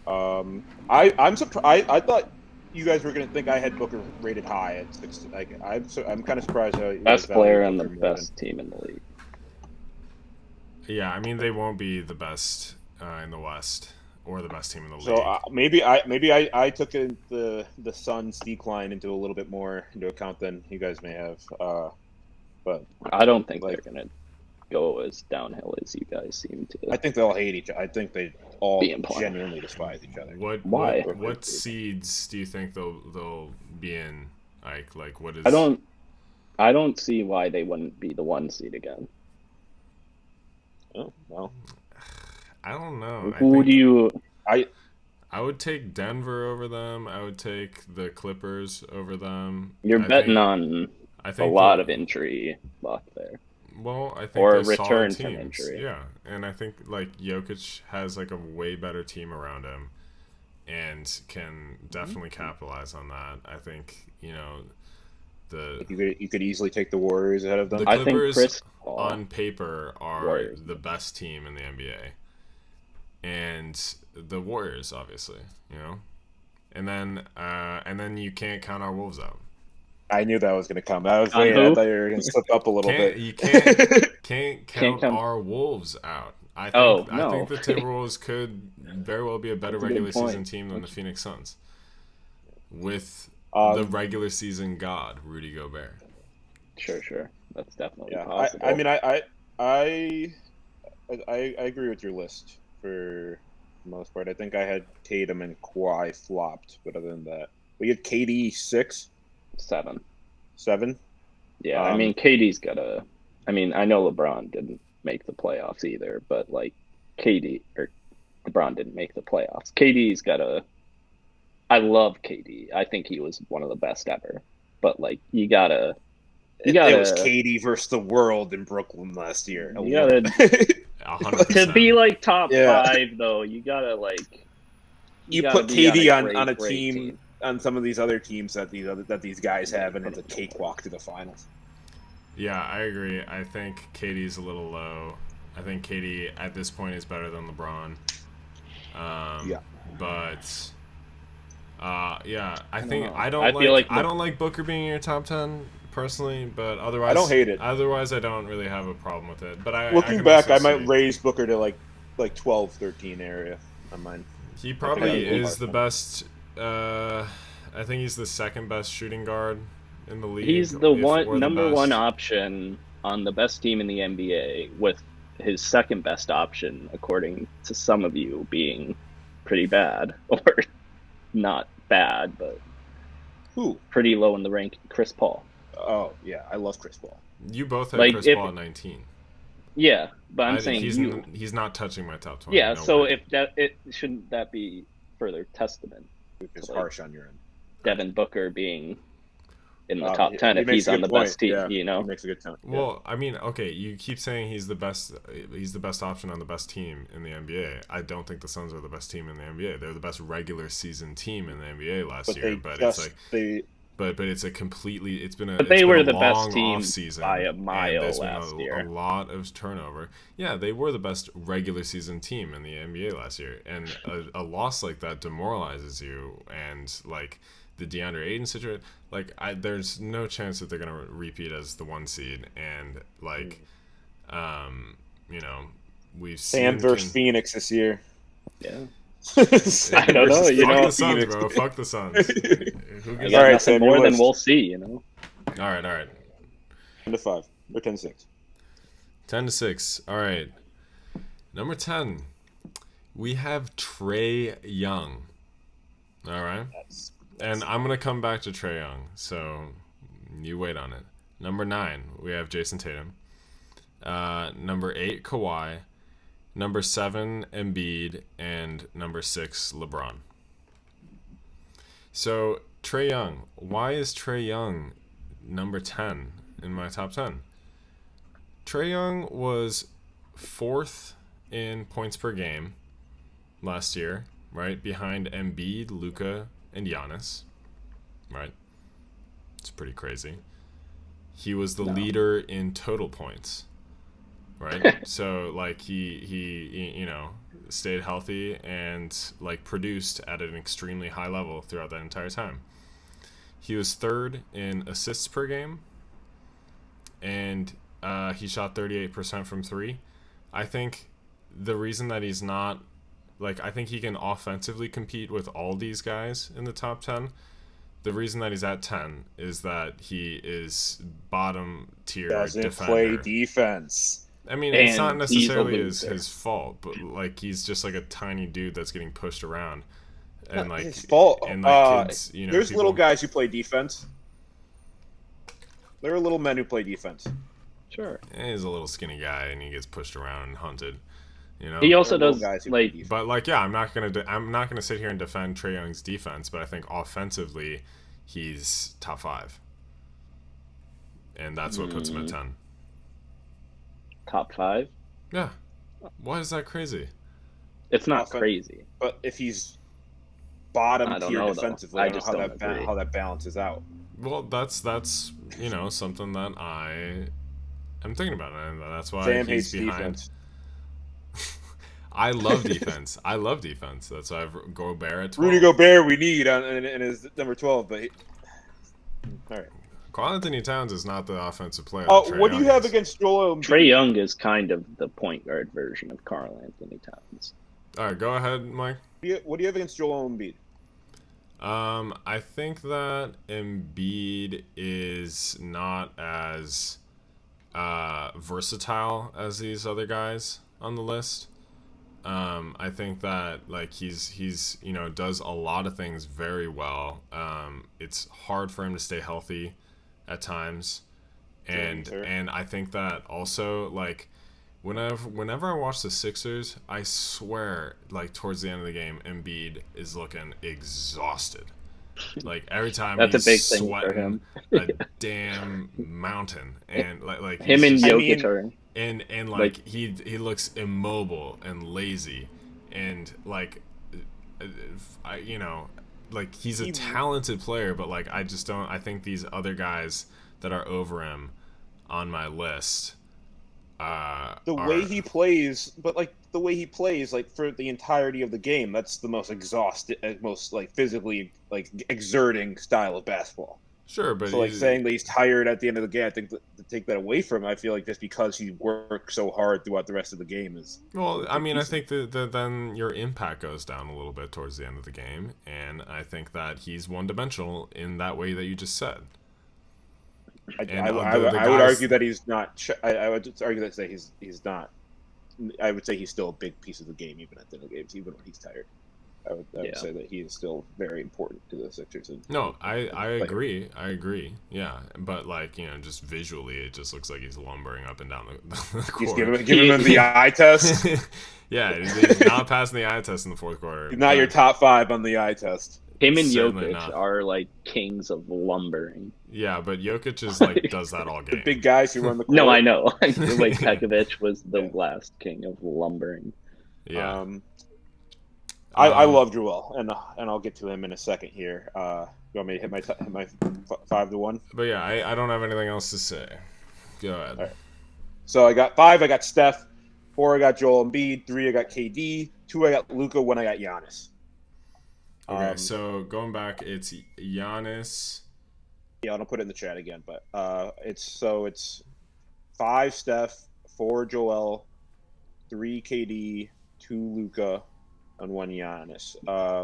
I'm surprised. I thought you guys were gonna think I had Booker rated high at 6. Like, I'm kind of surprised how you Best guys player value on the Booker more best team in the league. yeah. I mean, they won't be the best in the West or the best team in the league. So maybe I took the Suns' decline into a little bit more into account than you guys may have. But I don't think Like- they're going to go as downhill as you guys seem to. I think they'll hate each other. I think they all Be in play. genuinely despise each other. Why? What seeds do you think they'll be in? Like what is? I don't see why they wouldn't be the 1 seed again. Oh well, I don't know. Who do you? I would take Denver over them. I would take the Clippers over them. You're I betting think- on I a think lot of injury luck there. Well, I think or they're solid return from teams. injury. Yeah, and I think like Jokic has like a way better team around him, and can definitely capitalize on that. I think the You could easily take the Warriors ahead of them. the I think Clippers Chris Paul, on paper are Warriors. the best team in the NBA, and the Warriors obviously, and then you can't count our Wolves out. I knew that was going to come. I was On waiting. who? I thought you were going to slip up a little bit. You can't count count- our Wolves out. I Oh, think no. the Timberwolves could very well be a better That's a good regular point. season team than the Phoenix Suns, with the regular season god Rudy Gobert. Sure. That's definitely Yeah, possible. I mean, I agree with your list for the most part. I think I had Tatum and Kawhi flopped, but other than that, we had KD 6, 7. 7. Yeah, I mean, KD's got to. I mean, I know LeBron didn't make the playoffs either, but like LeBron didn't make the playoffs. KD's got to. I love KD. I think he was one of the best ever. But like, you gotta. It was KD versus the world in Brooklyn last year. You gotta 100%. to be like top Yeah. 5 though. You gotta like. You gotta put be KD on a great team on some of these other teams that these guys have, and it's a cakewalk to the finals. Yeah, I agree. I think KD's a little low. I think KD at this point is better than LeBron. But yeah, I think I don't like Booker being in your top 10 personally, but otherwise I don't hate it. Otherwise, I don't really have a problem with it. But Looking back, I might raise Booker to like 12, 13 area on mine. He probably is the best. I think he's the second best shooting guard in the league. He's the number one option on the best team in the NBA, with his second best option, according to some of you, being pretty bad, or not bad, but pretty low in the rank. Chris Paul. Oh yeah, I love Chris Paul. You both have Chris Paul at 19. Yeah, but I'm saying he's not touching my top 20. Yeah, so way. Shouldn't that be further testament? It's harsh on your end. Devin Booker being in the top 10 if he's on the best team, He makes a good point. Well, I mean, okay, you keep saying he's the best option on the best team in the NBA. I don't think the Suns are the best team in the NBA. They're the best regular season team in the NBA last year, but it's been a best team season by a mile last year. A lot of turnover. Yeah, they were the best regular season team in the NBA last year, and a loss like that demoralizes you, and like the DeAndre Ayton situation, like there's no chance that they're gonna repeat as the 1 seed, and like, we've Sam versus Phoenix this year. Yeah. I don't know. Fuck the Suns, bro. Fuck the Suns. I got nothing more than we'll see. All right. 10-5 or 10-6. 10-6. All right. Number 10, we have Trey Young. All right. And I'm gonna come back to Trey Young, so you wait on it. Number 9, we have Jason Tatum. Number 8, Kawhi. Number 7, Embiid, and number 6, LeBron. So, Trey Young. Why is Trey Young number 10 in my top 10? Trey Young was 4th in points per game last year, right? Behind Embiid, Luka, and Giannis, right? It's pretty crazy. He was the leader in total points. Right, so like he stayed healthy and like produced at an extremely high level throughout that entire time. He was 3rd in assists per game, and he shot 38% from 3. I think the reason that he's not, like, I think he can offensively compete with all these guys in the top 10. The reason that he's at 10 is that he is bottom tier defender. Play defense. I mean, it's not necessarily his fault, but like he's just like a tiny dude that's getting pushed around, and like his fault. And like kids, there's little guys who play defense. There are little men who play defense. Sure. He's a little skinny guy, and he gets pushed around and hunted. He also does but like, yeah, I'm not gonna sit here and defend Trey Young's defense, but I think offensively, he's top 5, and that's what puts him at 10. top 5. Yeah. Why is that crazy? It's not crazy. But if he's bottom tier defensively, I don't know how that balances out. Well, that's something that I am thinking about, and that's why Sam he's hates behind. defense. I love defense. I love defense. That's why I've Gobert at 12. Rudy Gobert we need in his number 12, but all right. Karl Anthony Towns is not the offensive player. What do you have against Joel Embiid? Trey Young is kind of the point guard version of Karl Anthony Towns. All right, go ahead, Mike. What do you have against Joel Embiid? I think that Embiid is not as versatile as these other guys on the list. I think that like he's does a lot of things very well. It's hard for him to stay healthy at times, and I think that also like whenever I watch the Sixers, I swear like towards the end of the game, Embiid is looking exhausted. Like every time that's he's a big thing sweating for him. a damn mountain, and like him and Jokic are. And like he looks immobile and lazy, and like like he's a talented player, but like I just don't. I think these other guys that are over him on my list. The way he plays like for the entirety of the game, that's the most exhausted, most like physically like exerting style of basketball. Sure, but so like saying that he's tired at the end of the game, I think to take that away from him, I feel like just because he worked so hard throughout the rest of the game is. Well, I mean, I think that then your impact goes down a little bit towards the end of the game, and I think that he's one-dimensional in that way that you just said. I would argue that he's not. I would argue that he's not. I would say he's still a big piece of the game, even at the end of the games, even when he's tired. I would say that he is still very important to the Sixers. No, I agree. I agree. Yeah, but like just visually, it just looks like he's lumbering up and down the court. He's giving him the eye test. Yeah, he's not passing the eye test in the fourth quarter. He's not your top 5 on the eye test. Him and Jokic are like kings of lumbering. Yeah, but Jokic is like does that all game. The big guys who run the court. No, I know. Like Pekovic was the last king of lumbering. Yeah. I love Joel, and I'll get to him in a second here. You want me to hit my 5-1? But yeah, I don't have anything else to say. Go ahead. All right. So I got 5. I got Steph. 4. I got Joel Embiid. 3. I got KD. 2. I got Luka. 1. I got Giannis. Okay, so going back, it's Giannis. Yeah, I'll put it in the chat again, but it's 5 Steph, 4 Joel, 3 KD, 2 Luka, and 1 Giannis.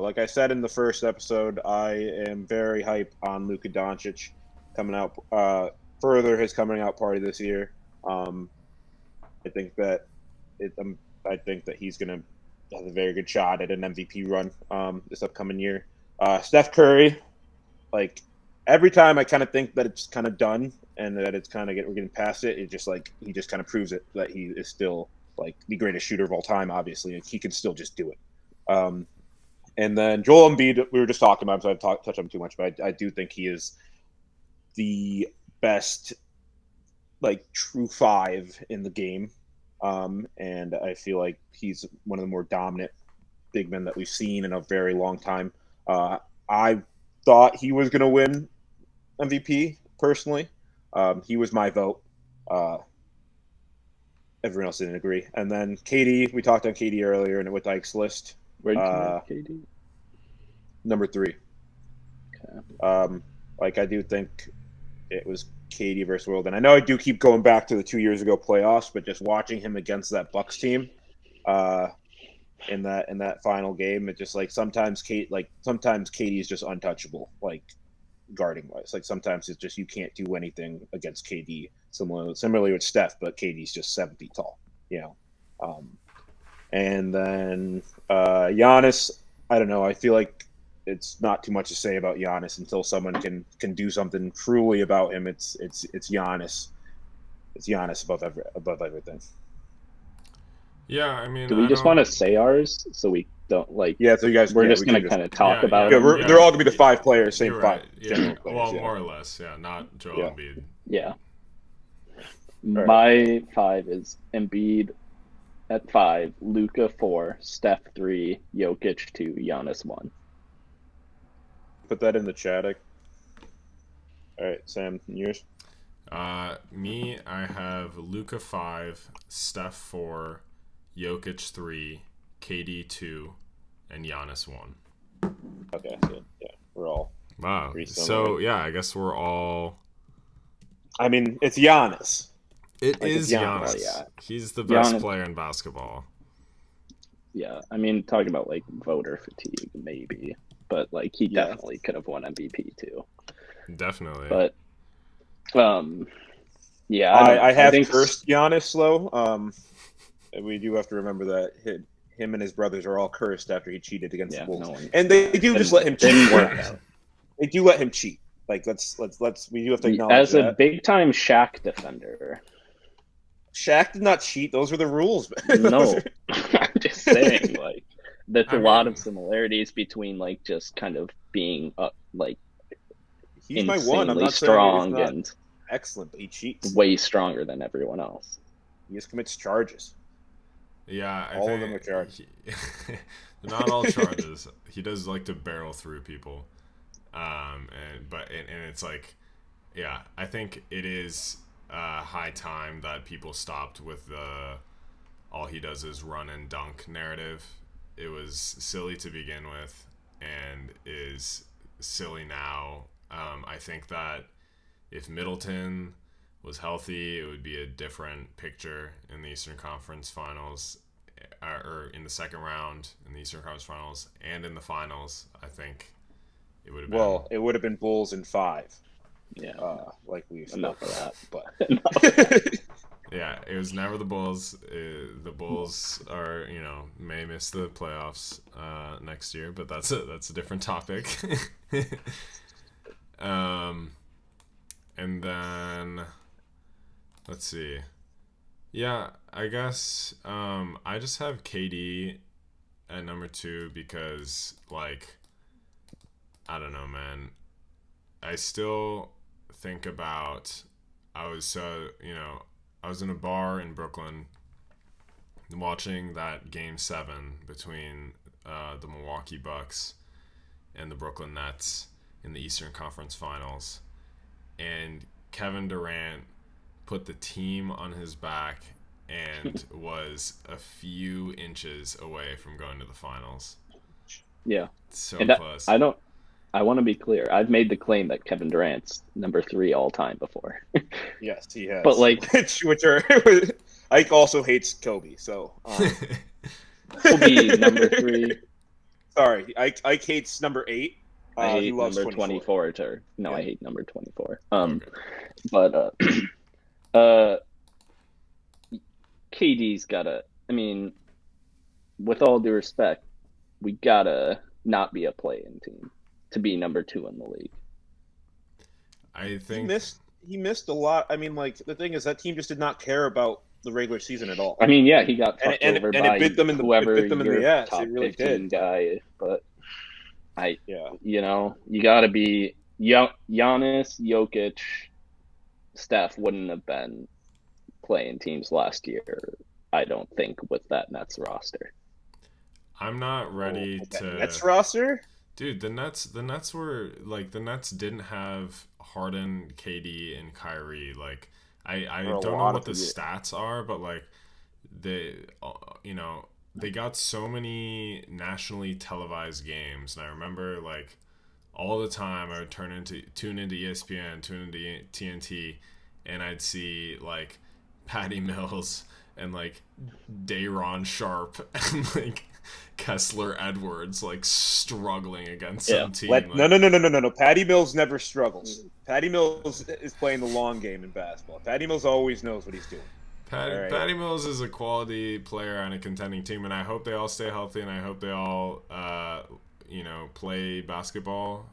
Like I said in the first episode, I am very hype on Luka Doncic coming out. Further his coming out party this year. I think that he's gonna have a very good shot at an MVP run this upcoming year. Steph Curry, like every time I kind of think that it's kind of done and that it's kind of we're getting past it, it just like he just kind of proves it that he is still like the greatest shooter of all time. Obviously, and he can still just do it. And then Joel Embiid, we were just talking about him, so I've touched on him too much, but I do think he is the best like true 5 in the game. And I feel like he's one of the more dominant big men that we've seen in a very long time. I thought he was going to win MVP, personally. He was my vote. Everyone else didn't agree. And then KD, we talked on KD earlier and with Ike's list. Where did you have KD? Number 3. Okay. Like I do think it was KD versus World, and I know I do keep going back to the 2 years ago playoffs, but just watching him against that Bucks team, in that final game, it just like sometimes KD is just untouchable, like guarding wise. Like sometimes it's just you can't do anything against KD. Similarly with Steph, but KD's just 7 feet tall, And then Giannis, I don't know. I feel like it's not too much to say about Giannis until someone can do something truly about him. It's Giannis. It's Giannis above everything. Yeah, I mean, do we just want to say ours so we don't like? Yeah, so you guys, we're just gonna kind of talk about. Yeah, they're all gonna be the 5 players, same 5. Right. Yeah, well, more or less, yeah, not Joel Embiid. Yeah. All right. My 5 is Embiid at 5, Luka 4, Steph 3, Jokic 2, Giannis 1. Put that in the chat. All right, Sam, yours? Me, I have Luka 5, Steph 4, Jokic 3, KD 2, and Giannis 1. Okay, so yeah, we're all Wow. pretty So, similar. yeah, I guess we're all... I mean, it's Giannis. It Like, is it's Giannis. Giannis. Yeah. He's the best Giannis. player in basketball. Yeah, I mean, talking about like voter fatigue, maybe, but like he Yeah. definitely could have won MVP too. Definitely. But, yeah, I have think cursed Giannis, though. We do have to remember that him and his brothers are all cursed after he cheated against the Bulls, and they do just let him cheat. Didn't work out. They do let him cheat. Like let's we do have to acknowledge As that. a big time Shaq defender. Shaq did not cheat. Those were the rules. No, I'm just saying, like, there's a lot of similarities between like just kind of being like he's my one. I'm insanely not strong saying he's not and excellent, but he cheats. way stronger than everyone else. He just commits charges. Yeah, all of them are charges. Not all charges. He does like to barrel through people. And it's like, yeah, I think it is high time that people stopped with the all he does is run and dunk narrative. It was silly to begin with and is silly now. I think that if Middleton was healthy, it would be a different picture in the Eastern Conference Finals, or in the second round in the Eastern Conference Finals, and in the finals. I think it would have been. Well, it would have been Bulls in 5. Yeah, like we've enough of that. But yeah, it was never the Bulls. The Bulls are, may miss the playoffs next year, but that's a different topic. And then let's see. Yeah, I guess I just have KD at number 2 because, like, I don't know, man. I still think about I was in a bar in Brooklyn watching that Game 7 between the Milwaukee Bucks and the Brooklyn Nets in the Eastern Conference Finals, and Kevin Durant put the team on his back and was a few inches away from going to the finals. Yeah. So and close. I want to be clear. I've made the claim that Kevin Durant's number 3 all time before. Yes, he has. But like, which are Ike also hates Kobe, so Kobe number 3. Sorry, Ike hates number 8. I hate he loves number 24. Yeah. I hate number 24. Okay. But KD's gotta. I mean, with all due respect, we gotta not be a play-in team to be number 2 in the league. I think he missed a lot. I mean, like, the thing is that team just did not care about the regular season at all. I mean, yeah, he got fucked over by it bit them in whoever in the ass. top It really 15 did. guy. But you gotta be Giannis, Jokic, Steph wouldn't have been playing teams last year, I don't think, with that Nets roster. I'm not ready to Nets roster? Dude, the Nets were like, the Nets didn't have Harden, KD, and Kyrie. Like, I don't know what the stats are, but like they got so many nationally televised games, and I remember like all the time I would tune into ESPN, tune into TNT, and I'd see like Patty Mills and like Day'Ron Sharp and like Kessler Edwards like struggling against some team. No. Patty Mills never struggles. Patty Mills is playing the long game in basketball. Patty Mills always knows what he's doing. Patty Mills is a quality player on a contending team, and I hope they all stay healthy, and I hope they all play basketball.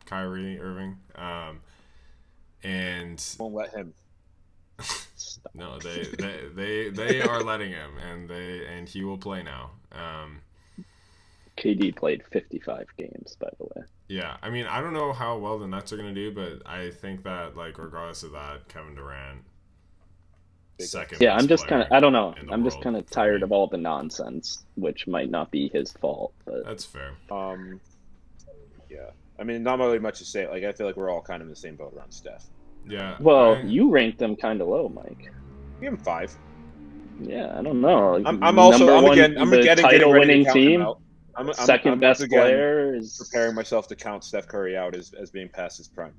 Kyrie Irving, and won't let him. No, they are letting him, and he will play now. KD played 55 games, by the way. Yeah, I mean, I don't know how well the Nets are going to do, but I think that, like, regardless of that, Kevin Durant second. Yeah, I'm just kind of, I don't know. I'm just world kind of for tired me. of all the nonsense, which might not be his fault, but That's fair. Yeah. I mean, not really much to say. Like, I feel like we're all kind of in the same boat around Steph. Yeah. well, you ranked them kind of low, Mike. Give him 5. Yeah, I don't know. I'm also Number I'm one, again the getting title-winning ready to count him team, out. I'm second best once again player is preparing myself to count Steph Curry out as being past his prime.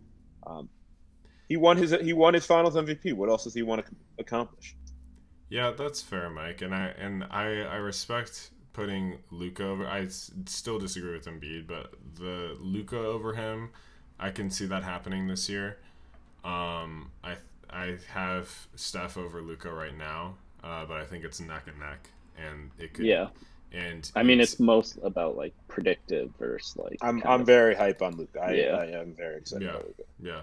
He won his Finals MVP. What else does he want to accomplish? Yeah, that's fair, Mike, and I respect putting Luka over. Still disagree with Embiid, but the Luka over him, I can see that happening this year. I have Steph over Luka right now, but I think it's neck and neck, and it could. yeah. And I mean, it's most about like predictive versus like. I'm very hype on Luka. Yeah. I am very excited about Luka. Yeah,